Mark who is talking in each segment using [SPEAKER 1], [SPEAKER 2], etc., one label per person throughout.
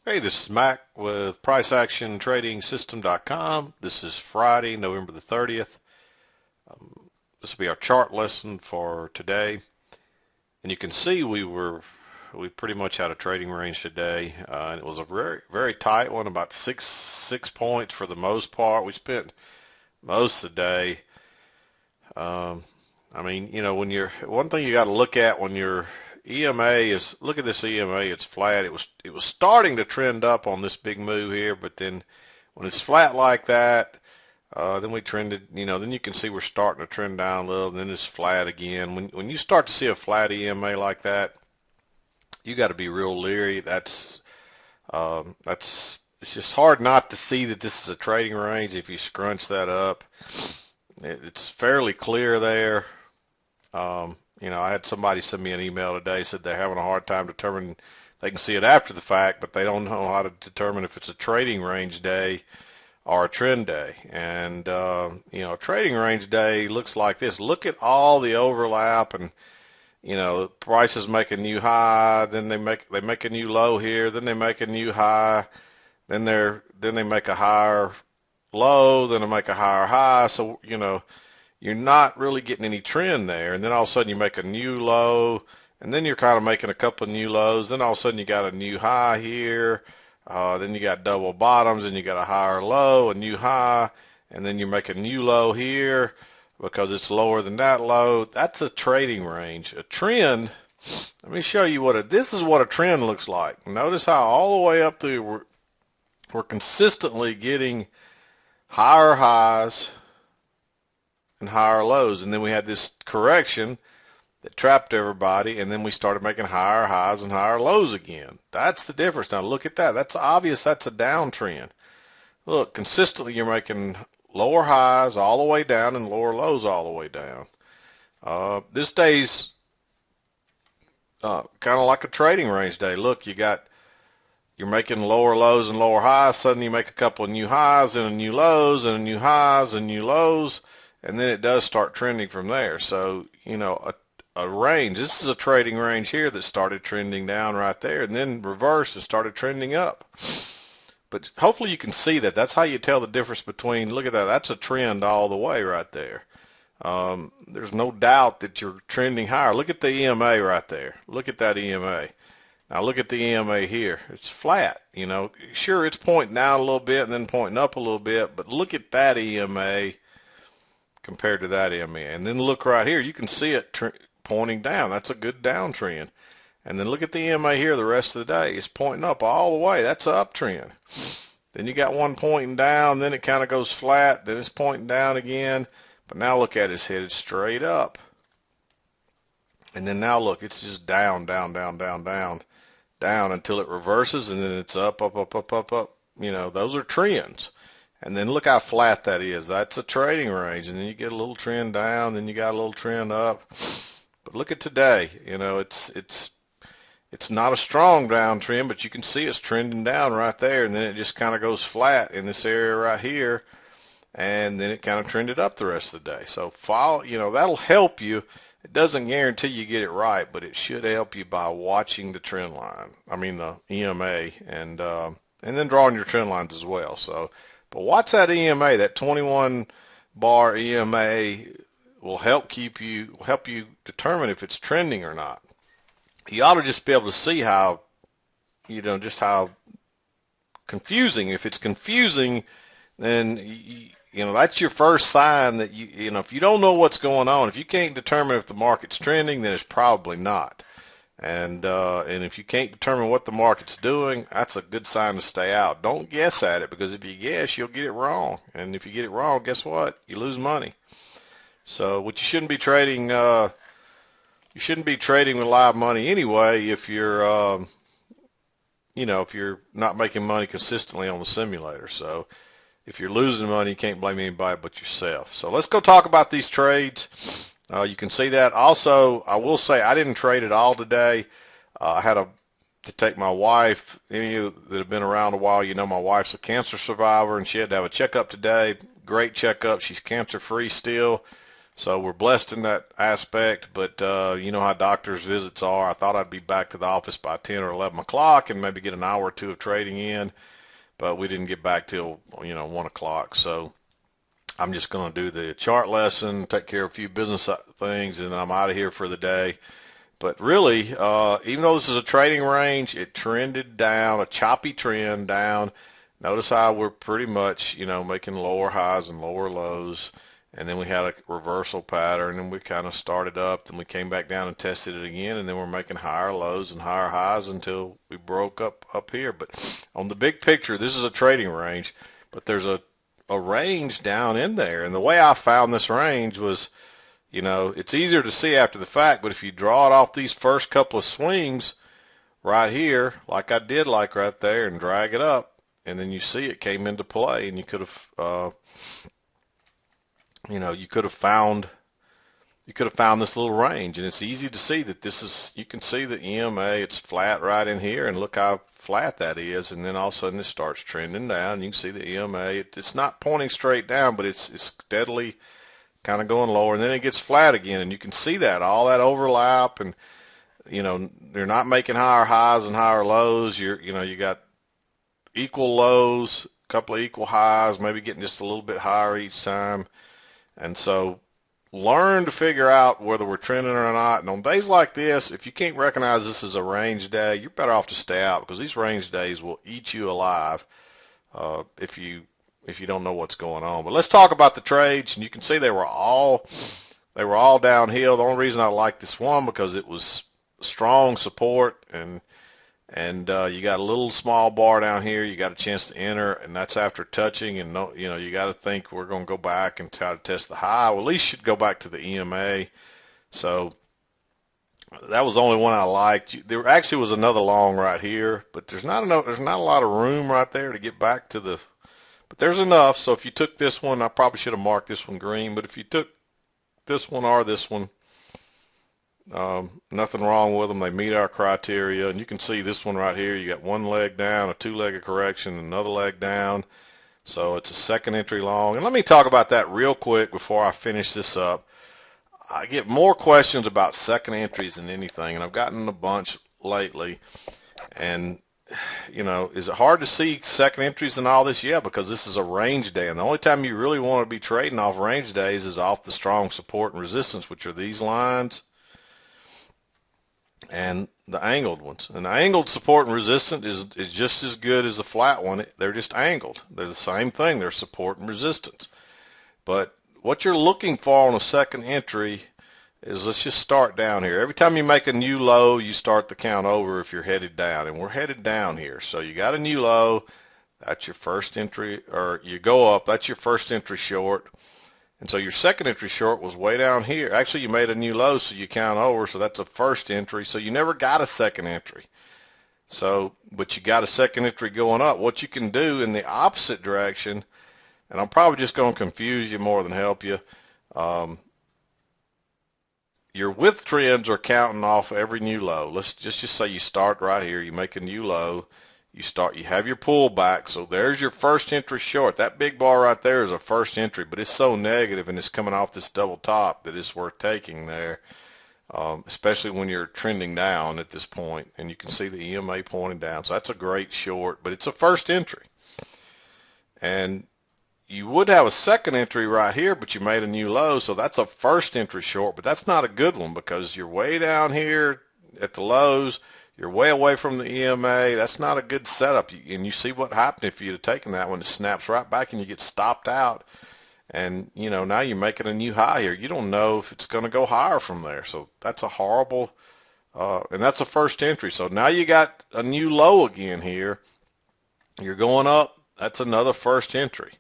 [SPEAKER 1] Hey, this is Mac with PriceActionTradingSystem.com. This is Friday, November the 30th. This will be our chart lesson for today. And you can see we pretty much had a trading range today. And it was a very tight one, about six points for the most part. We spent most of the day. Um, I mean, when one thing you got to look at when your EMA is, look at this EMA, it's flat. It was starting to trend up on this big move here, but then when it's flat like that, then we trended, then you can see we're starting to trend down a little, and then it's flat again. When you start to see a flat EMA like that, you got to be real leery. It's just hard not to see that this is a trading range if you scrunch that up. It's fairly clear there. I had somebody send me an email today, said they're having a hard time determining, they can see it after the fact, but they don't know how to determine if it's a trading range day or a trend day. And, a trading range day looks like this. Look at all the overlap, and, the prices make a new high, then they make a new low here, then they make a new high, then they make a higher low, then they make a higher high. So, you're not really getting any trend there. And then all of a sudden you make a new low, and then you're kind of making a couple of new lows. Then all of a sudden you got a new high here. Then you got double bottoms, and you got a higher low, a new high, and then you make a new low here because it's lower than that low. That's a trading range. A trend, let me show you this is what a trend looks like. Notice how all the way up through we're consistently getting higher highs and higher lows, and then we had this correction that trapped everybody, and then we started making higher highs and higher lows again. That's the difference. Now look at that. That's obvious. That's a downtrend. Look, consistently you're making lower highs all the way down and lower lows all the way down. This day's kind of like a trading range day. Look, you're making lower lows and lower highs. Suddenly you make a couple of new highs and a new lows and a new highs and new lows, and then it does start trending from there. So, a range, this is a trading range here that started trending down right there, and then reversed and started trending up. But hopefully you can see that. That's how you tell the difference between, look at that, that's a trend all the way right there. There's no doubt that you're trending higher. Look at the EMA right there. Look at that EMA. Now look at the EMA here. It's flat, Sure, it's pointing down a little bit and then pointing up a little bit, but look at that EMA compared to that EMA. And then look right here. You can see it pointing down. That's a good downtrend. And then look at the EMA here the rest of the day. It's pointing up all the way. That's an uptrend. Then you got one pointing down, then it kind of goes flat, then it's pointing down again. But now look at it, it's headed straight up. And then now look, it's just down, down, down, down, down, down until it reverses, and then it's up, up, up, up, up, up. Those are trends. And then look how flat that is. That's a trading range. And then you get a little trend down, then you got a little trend up. But look at today. It's not a strong downtrend, but you can see it's trending down right there, and then it just kind of goes flat in this area right here, and then it kind of trended up the rest of the day. So follow, that'll help you. It doesn't guarantee you get it right, but it should help you by watching the trend line. I mean the EMA, and then drawing your trend lines as well. So, but watch that EMA, that 21 bar EMA will help you determine if it's trending or not. You ought to just be able to see how, just how confusing. If it's confusing, then that's your first sign that if you don't know what's going on, if you can't determine if the market's trending, then it's probably not. And if you can't determine what the market's doing, that's a good sign to stay out. Don't guess at it, because if you guess, you'll get it wrong. And if you get it wrong, guess what? You lose money. So what you shouldn't be trading, you shouldn't be trading with live money anyway if you're, if you're not making money consistently on the simulator. So if you're losing money, you can't blame anybody but yourself. So let's go talk about these trades. You can see that. Also, I will say I didn't trade at all today. I had to take my wife. Any of you that have been around a while, my wife's a cancer survivor, and she had to have a checkup today. Great checkup. She's cancer-free still. So we're blessed in that aspect, but you know how doctor's visits are. I thought I'd be back to the office by 10 or 11 o'clock and maybe get an hour or two of trading in, but we didn't get back till 1 o'clock. So I'm just going to do the chart lesson, take care of a few business things, and I'm out of here for the day. But really, even though this is a trading range, it trended down, a choppy trend down. Notice how we're pretty much, making lower highs and lower lows. And then we had a reversal pattern, and we kind of started up, then we came back down and tested it again, and then we're making higher lows and higher highs until we broke up here. But on the big picture, this is a trading range, but there's a range down in there. And the way I found this range was, it's easier to see after the fact, but if you draw it off these first couple of swings right here, like I did like right there, and drag it up, and then you see it came into play, and you could have, you could have found this little range, and it's easy to see that this is, you can see the EMA, it's flat right in here, and look how flat that is, and then all of a sudden it starts trending down. You can see the EMA, it's not pointing straight down, but it's steadily kind of going lower, and then it gets flat again, and you can see that, all that overlap, and they're not making higher highs and higher lows. You got equal lows, a couple of equal highs, maybe getting just a little bit higher each time. And so learn to figure out whether we're trending or not. And on days like this, if you can't recognize this as a range day, you're better off to stay out, because these range days will eat you alive if you don't know what's going on. But let's talk about the trades, and you can see they were all downhill. The only reason I like this one because it was strong support, and you got a little small bar down here. You got a chance to enter, and that's after touching. And you got to think we're going to go back and try to test the high. Well, at least you should go back to the EMA. So that was the only one I liked. There actually was another long right here, but there's not a lot of room right there to get back to the. But there's enough. So if you took this one, I probably should have marked this one green. But if you took this one or this one, nothing wrong with them. They meet our criteria. And you can see this one right here. You got one leg down, a two-legged correction, another leg down. So it's a second entry long. And let me talk about that real quick before I finish this up. I get more questions about second entries than anything, and I've gotten a bunch lately. And is it hard to see second entries and all this? Yeah, because this is a range day, and the only time you really want to be trading off range days is off the strong support and resistance, which are these lines and the angled ones. And the angled support and resistance is just as good as the flat one. They're just angled. They're the same thing. They're support and resistance. But what you're looking for on a second entry is, let's just start down here. Every time you make a new low, you start the count over if you're headed down, and we're headed down here. So you got a new low, that's your first entry, or you go up, that's your first entry short. And so your second entry short was way down here. Actually, you made a new low, so you count over, so that's a first entry. So you never got a second entry. So, but you got a second entry going up. What you can do in the opposite direction, and I'm probably just going to confuse you more than help you, your width trends are counting off every new low. Let's just say you start right here, you make a new low, you have your pullback, so there's your first entry short. That big bar right there is a first entry, but it's so negative and it's coming off this double top that it's worth taking there, especially when you're trending down at this point, and you can see the EMA pointing down. So that's a great short, but it's a first entry. And you would have a second entry right here, but you made a new low, so that's a first entry short, but that's not a good one because you're way down here at the lows, you're way away from the EMA. That's not a good setup. And you see what happened if you'd have taken that one. It snaps right back and you get stopped out, and now you're making a new high here. You don't know if it's going to go higher from there, so that's a horrible, and that's a first entry. So now you got a new low again here. You're going up. That's another first entry.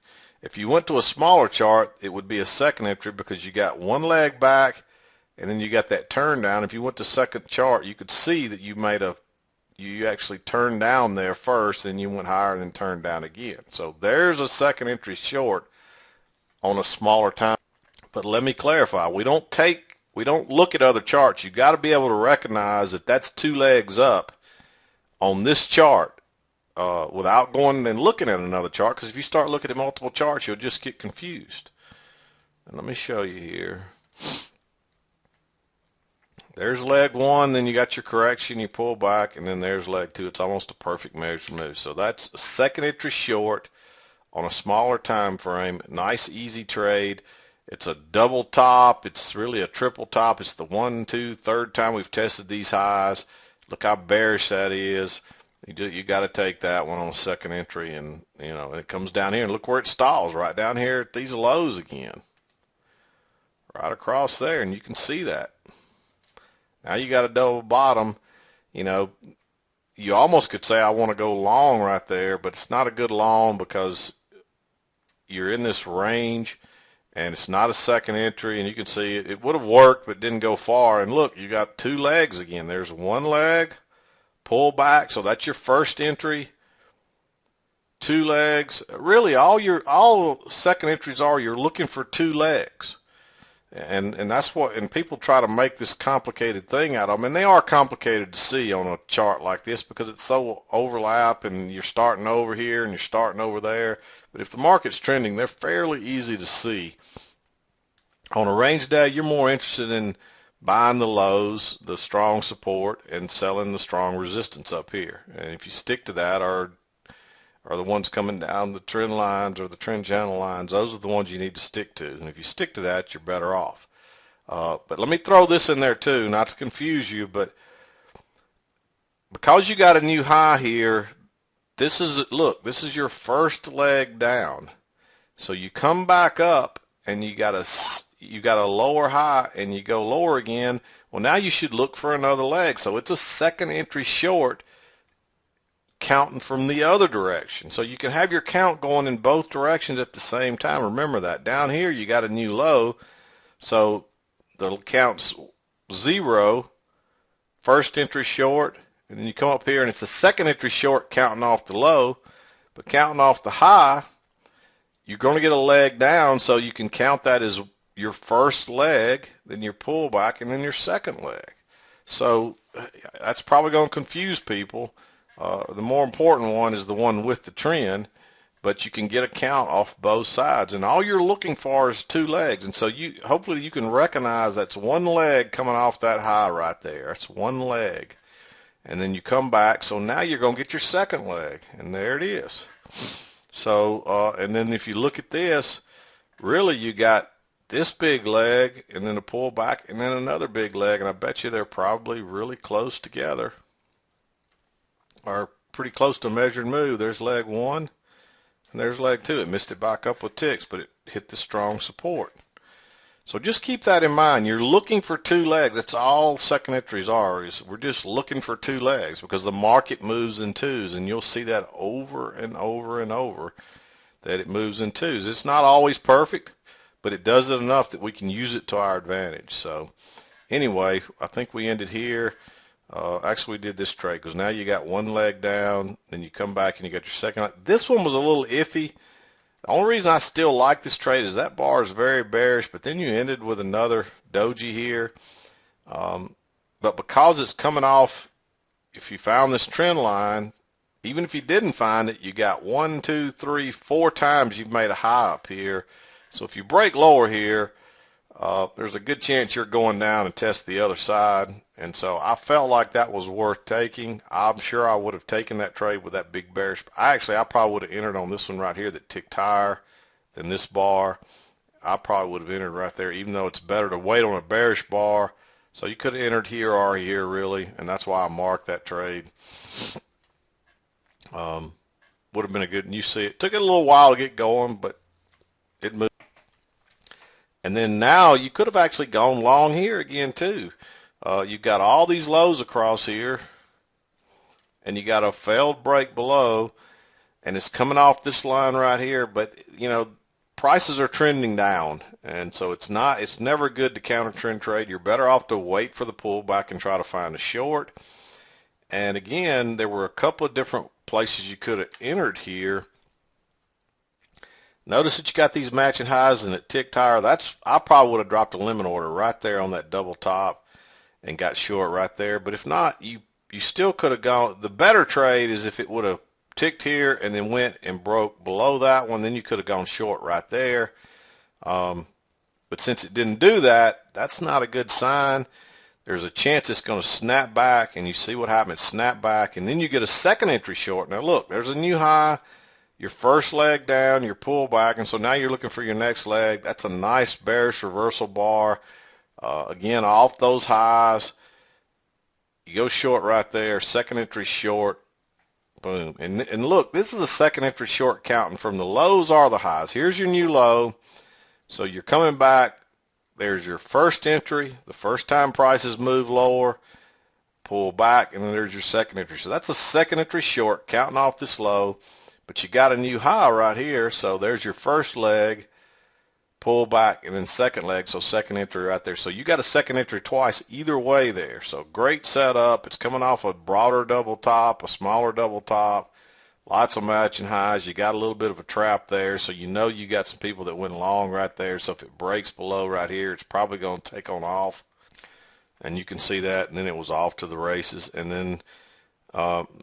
[SPEAKER 1] If you went to a smaller chart, it would be a second entry because you got one leg back and then you got that turn down. If you went to second chart, you could see that you actually turned down there first, then you went higher and then turned down again. So there's a second entry short on a smaller time. But let me clarify, we don't look at other charts. You got to be able to recognize that that's two legs up on this chart. Without going and looking at another chart, because if you start looking at multiple charts, you'll just get confused. And let me show you here. There's leg one, then you got your correction, you pull back, and then there's leg two. It's almost a perfect measured move. So that's a second entry short on a smaller time frame. Nice, easy trade. It's a double top. It's really a triple top. It's the 1, 2, third time we've tested these highs. Look how bearish that is. You got to take that one on a second entry, and it comes down here, and look where it stalls, right down here at these lows again, right across there, and you can see that. Now you got a double bottom. You almost could say I want to go long right there, but it's not a good long because you're in this range, and it's not a second entry, and you can see it would have worked, but didn't go far. And look, you got two legs again. There's one leg, pull back, so that's your first entry. Two legs. Really, all second entries are, you're looking for two legs. And that's and people try to make this complicated thing out of them, and they are complicated to see on a chart like this because it's so overlap, and you're starting over here and you're starting over there. But if the market's trending, they're fairly easy to see. On a range day, you're more interested in buying the lows, the strong support, and selling the strong resistance up here. And if you stick to that, are the ones coming down the trend lines or the trend channel lines, those are the ones you need to stick to. And if you stick to that, you're better off. But let me throw this in there too, not to confuse you, but because you got a new high here, this is your first leg down. So you come back up and you got a lower high and you go lower again. Well, now you should look for another leg. So it's a second entry short counting from the other direction. So you can have your count going in both directions at the same time. Remember that. Down here you got a new low, so the count's 0, first entry short, and then you come up here and it's a second entry short counting off the low, but counting off the high, you're going to get a leg down, so you can count that as your first leg, then your pullback, and then your second leg. So that's probably going to confuse people. The more important one is the one with the trend, but you can get a count off both sides, and all you're looking for is two legs. And so hopefully you can recognize that's one leg coming off that high right there. That's one leg, and then you come back. So now you're going to get your second leg, and there it is. So and then if you look at this, really you got this big leg, and then a pullback, and then another big leg, and I bet you they're probably really close together, or pretty close to measured move. There's leg one, and there's leg two. It missed it by a couple of ticks, but it hit the strong support. So just keep that in mind. You're looking for two legs. That's all second entries are. We're just looking for two legs because the market moves in twos, and you'll see that over and over and over, that it moves in twos. It's not always perfect, but it does it enough that we can use it to our advantage. So anyway, I think we ended here. Actually, we did this trade because now you got one leg down, then you come back and you got your second leg. This one was a little iffy. The only reason I still like this trade is that bar is very bearish, but then you ended with another doji here. But because it's coming off, if you found this trend line, even if you didn't find it, you got 1, 2, 3, 4 times you've made a high up here. So if you break lower here, there's a good chance you're going down and test the other side. And so I felt like that was worth taking. I'm sure I would have taken that trade with that big bearish. I probably would have entered on this one right here that ticked higher than this bar. I probably would have entered right there, even though it's better to wait on a bearish bar. So you could have entered here or here, really, and that's why I marked that trade. Would have been a good, and you see it took it a little while to get going, but it moved. And then now you could have actually gone long here again too. You've got all these lows across here, and you got a failed break below, and it's coming off this line right here. But prices are trending down, and so it's never good to counter trend trade. You're better off to wait for the pullback and try to find a short. And again, there were a couple of different places you could have entered here. Notice that you got these matching highs and it ticked higher. I probably would have dropped a limit order right there on that double top and got short right there. But if not, you still could have gone. The better trade is if it would have ticked here and then went and broke below that one, then you could have gone short right there. But since it didn't do that, that's not a good sign. There's a chance it's going to snap back, and you see what happened. It snapped back, and then you get a second entry short. Now look, there's a new high, your first leg down, your pullback, and so now you're looking for your next leg. That's a nice bearish reversal bar. Again, off those highs, you go short right there, second entry short, boom. And look, this is a second entry short counting from the lows are the highs. Here's your new low. So you're coming back. There's your first entry, the first time prices move lower, pull back, and then there's your second entry. So that's a second entry short counting off this low, but you got a new high right here. So there's your first leg, pull back, and then second leg, so second entry right there. So you got a second entry twice either way there. So great setup. It's coming off a broader double top, a smaller double top. Lots of matching highs. You got a little bit of a trap there, so you know you got some people that went long right there. So if it breaks below right here, it's probably going to take on off. And you can see that, and then it was off to the races. And then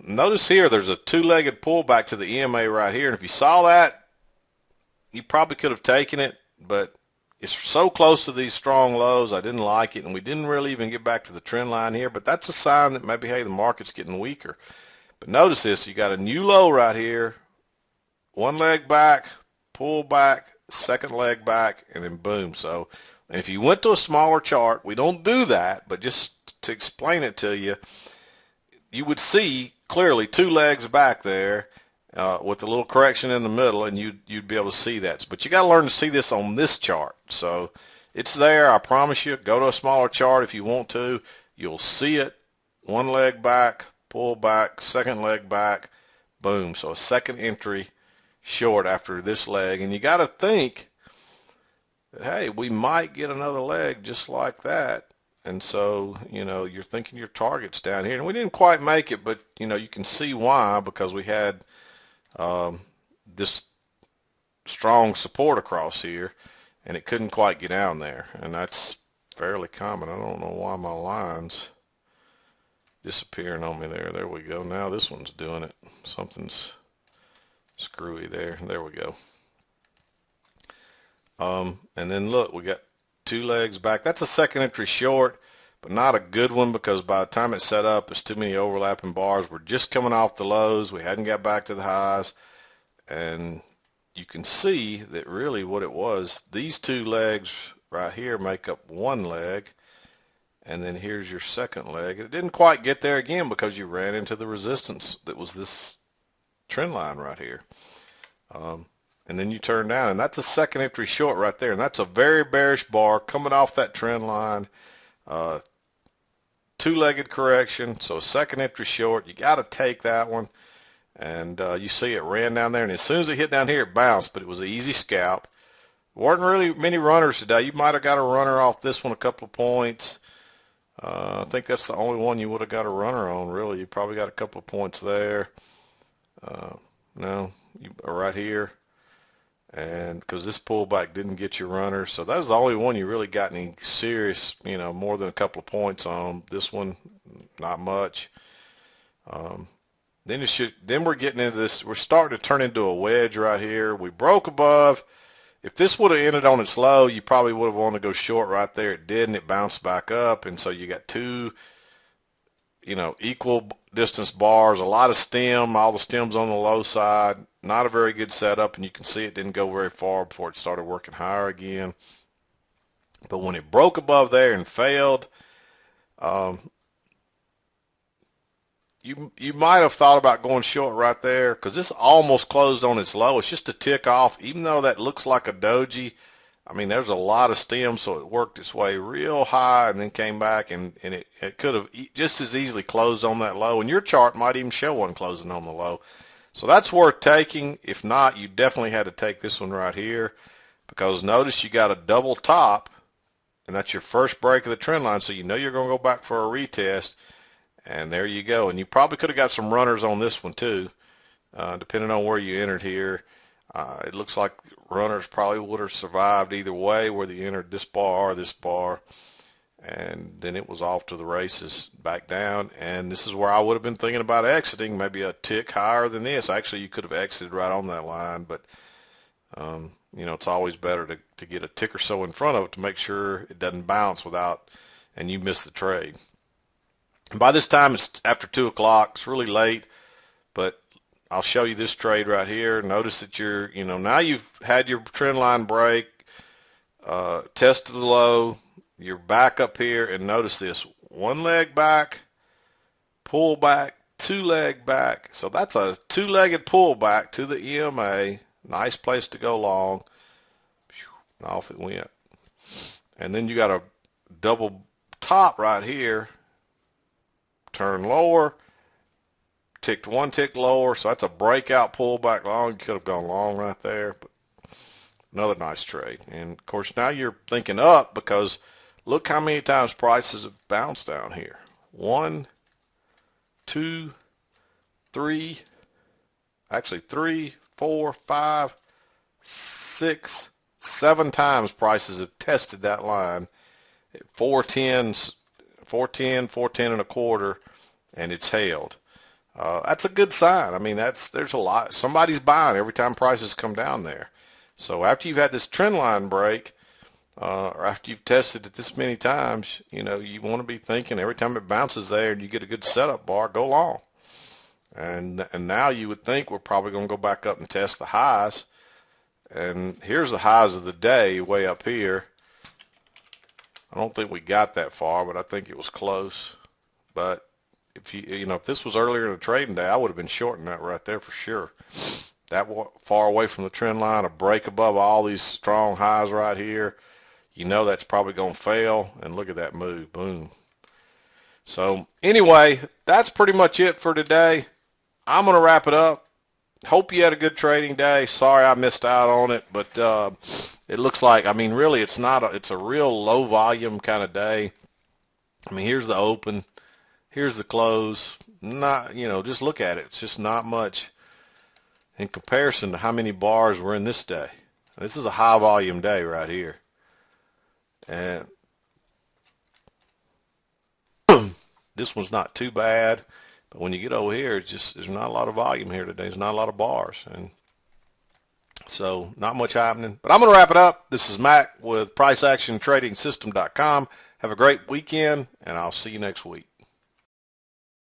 [SPEAKER 1] notice here there's a two-legged pullback to the EMA right here. And if you saw that, you probably could have taken it, but it's so close to these strong lows, I didn't like it. And we didn't really even get back to the trend line here, but that's a sign that maybe, hey, the market's getting weaker. But notice this, you got a new low right here, one leg back, pull back, second leg back, and then boom. So if you went to a smaller chart, we don't do that, but just to explain it to you, you would see clearly two legs back there with a little correction in the middle, and you'd be able to see that. But you got to learn to see this on this chart. So it's there, I promise you. Go to a smaller chart if you want to. You'll see it, one leg back, pull back, second leg back, boom. So a second entry short after this leg. And you got to think that, hey, we might get another leg just like that. And so, you know, you're thinking your target's down here. And we didn't quite make it, but, you know, you can see why, because we had this strong support across here, and it couldn't quite get down there. And that's fairly common. I don't know why my line's disappearing on me there. There we go. Now this one's doing it. Something's screwy there. There we go. And then look, we got two legs back. That's a second entry short, but not a good one, because by the time it's set up, there's too many overlapping bars. We're just coming off the lows. We hadn't got back to the highs. And you can see that really what it was, these two legs right here make up one leg. And then here's your second leg. It didn't quite get there again because you ran into the resistance that was this trend line right here. And then you turn down, and that's a second entry short right there. And that's a very bearish bar coming off that trend line. Two-legged correction, so a second entry short. You got to take that one. And you see it ran down there, and as soon as it hit down here, it bounced, but it was an easy scalp. Weren't really many runners today. You might have got a runner off this one a couple of points. I think that's the only one you would have got a runner on, really. You probably got a couple of points there. No, right here. And because this pullback didn't get you runner, so that was the only one you really got any serious, you know, more than a couple of points on. This one, not much. Then we're getting into this. We're starting to turn into a wedge right here. We broke above. If this would have ended on its low, you probably would have wanted to go short right there. It didn't. It bounced back up, and so you got two, you know, equal distance bars, a lot of stem, all the stems on the low side. Not a very good setup, and you can see it didn't go very far before it started working higher again. But when it broke above there and failed, you might have thought about going short right there, because this almost closed on its low. It's just a tick off, even though that looks like a doji. I mean, there's a lot of stems, so it worked its way real high and then came back, and it could have just as easily closed on that low, and your chart might even show one closing on the low. So that's worth taking. If not, you definitely had to take this one right here, because notice you got a double top, and that's your first break of the trend line, so you know you're going to go back for a retest. And there you go. And you probably could have got some runners on this one too, depending on where you entered here. It looks like runners probably would have survived either way, whether you entered this bar or this bar. And then it was off to the races, back down. And this is where I would have been thinking about exiting, maybe a tick higher than this. Actually, you could have exited right on that line, but you know, it's always better to get a tick or so in front of it to make sure it doesn't bounce without, and you miss the trade. And by this time, it's after 2 o'clock. It's really late, but I'll show you this trade right here. Notice that you know, now you've had your trend line break, tested the low, you're back up here, and notice this, one leg back, pull back, two leg back. So that's a two-legged pullback to the EMA. Nice place to go long. Off it went. And then you got a double top right here. Turn lower. Ticked one tick lower. So that's a breakout pullback long. You could have gone long right there. But another nice trade. And of course now you're thinking up because look how many times prices have bounced down here. 1, 2, 3, actually 3, 4, 5, 6, 7 times prices have tested that line at 410, 410, 410 and a quarter, and it's held. That's a good sign. I mean, there's a lot. Somebody's buying every time prices come down there. So after you've had this trend line break, or after you've tested it this many times, you know, you want to be thinking every time it bounces there and you get a good setup bar, go long. And now you would think we're probably going to go back up and test the highs. And here's the highs of the day way up here. I don't think we got that far, but I think it was close. But if you know, if this was earlier in the trading day, I would have been shorting that right there for sure. That far away from the trend line, a break above all these strong highs right here, you know that's probably going to fail. And look at that move, boom. So anyway, that's pretty much it for today. I'm going to wrap it up. Hope you had a good trading day. Sorry I missed out on it, but it looks like, I mean, really it's a real low volume kind of day. I mean, here's the open, here's the close. Not, you know, just look at it. It's just not much in comparison to how many bars were in this day. This is a high volume day right here. And this one's not too bad. But when you get over here, it's just, there's not a lot of volume here today. There's not a lot of bars. And so not much happening. But I'm going to wrap it up. This is Mac with PriceActionTradingSystem.com. Have a great weekend, and I'll see you next week.